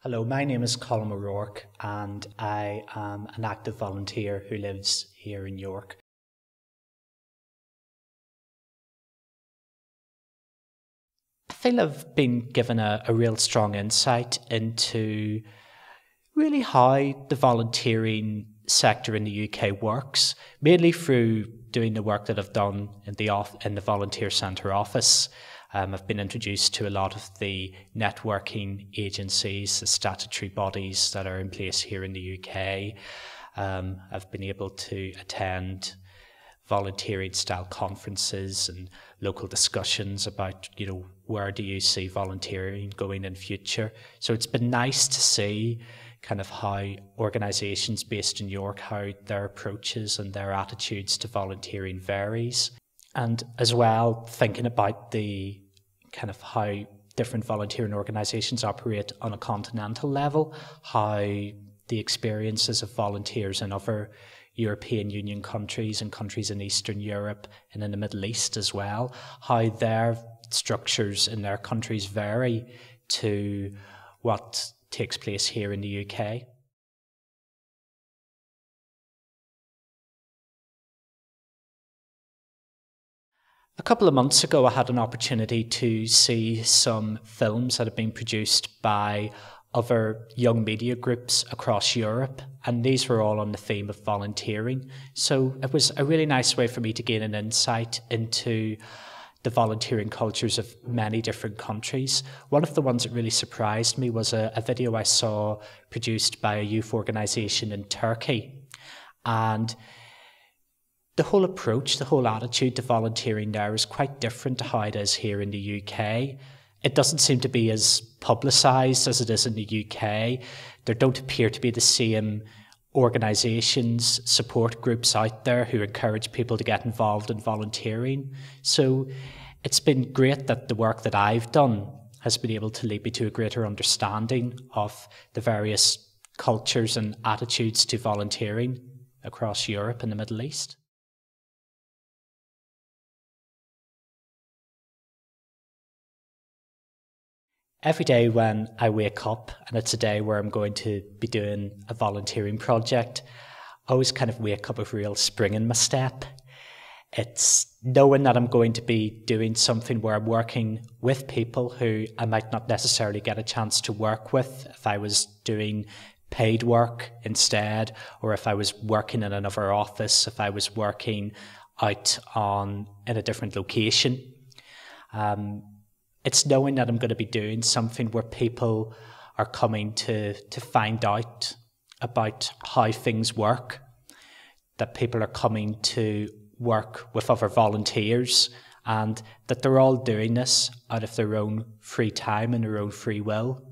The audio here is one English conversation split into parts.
Hello, my name is Colm and I am an active volunteer who lives here in York. I feel I've been given a real strong insight into really how the volunteering sector in the UK works, mainly through doing the work that I've done in the Volunteer Centre office. I've been introduced to a lot of the networking agencies, the statutory bodies that are in place here in the UK. I've been able to attend volunteering style conferences and local discussions about, where do you see volunteering going in future. So it's been nice to see kind of how organisations based in York, how their approaches and their attitudes to volunteering varies. And as well, thinking about the kind of how different volunteering organisations operate on a continental level, how the experiences of volunteers in other European Union countries and countries in Eastern Europe and in the Middle East as well, how their structures in their countries vary to what takes place here in the UK. A couple of months ago, I had an opportunity to see some films that have been produced by other young media groups across Europe, and these were all on the theme of volunteering. So it was a really nice way for me to gain an insight into the volunteering cultures of many different countries. One of the ones that really surprised me was a video I saw produced by a youth organisation in Turkey. And the whole approach, the whole attitude to volunteering there is quite different to how it is here in the UK. It doesn't seem to be as publicised as it is in the UK. There don't appear to be the same organisations, support groups out there who encourage people to get involved in volunteering. So it's been great that the work that I've done has been able to lead me to a greater understanding of the various cultures and attitudes to volunteering across Europe and the Middle East. Every day when I wake up, and it's a day where I'm going to be doing a volunteering project, I always kind of wake up with a real spring in my step. It's knowing that I'm going to be doing something where I'm working with people who I might not necessarily get a chance to work with if I was doing paid work instead, or if I was working in another office, if I was working out in a different location. It's knowing that I'm going to be doing something where people are coming to find out about how things work, that people are coming to work with other volunteers, and that they're all doing this out of their own free time and their own free will.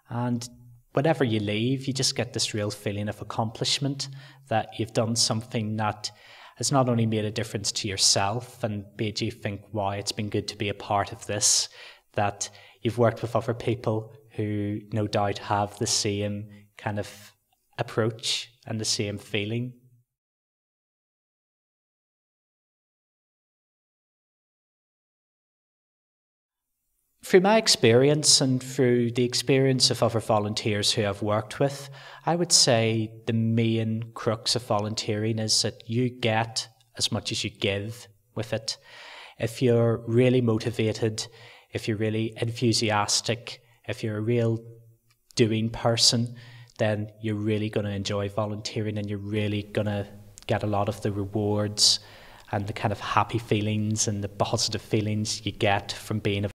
And whenever you leave, you just get this real feeling of accomplishment, that you've done something that has not only made a difference to yourself and made you think, wow, it's been good to be a part of this, that you've worked with other people who no doubt have the same kind of approach and the same feeling. Through my experience and through the experience of other volunteers who I've worked with, I would say the main crux of volunteering is that you get as much as you give with it. If you're really motivated, if you're really enthusiastic, if you're a real doing person, then you're really going to enjoy volunteering and you're really going to get a lot of the rewards and the kind of happy feelings and the positive feelings you get from being a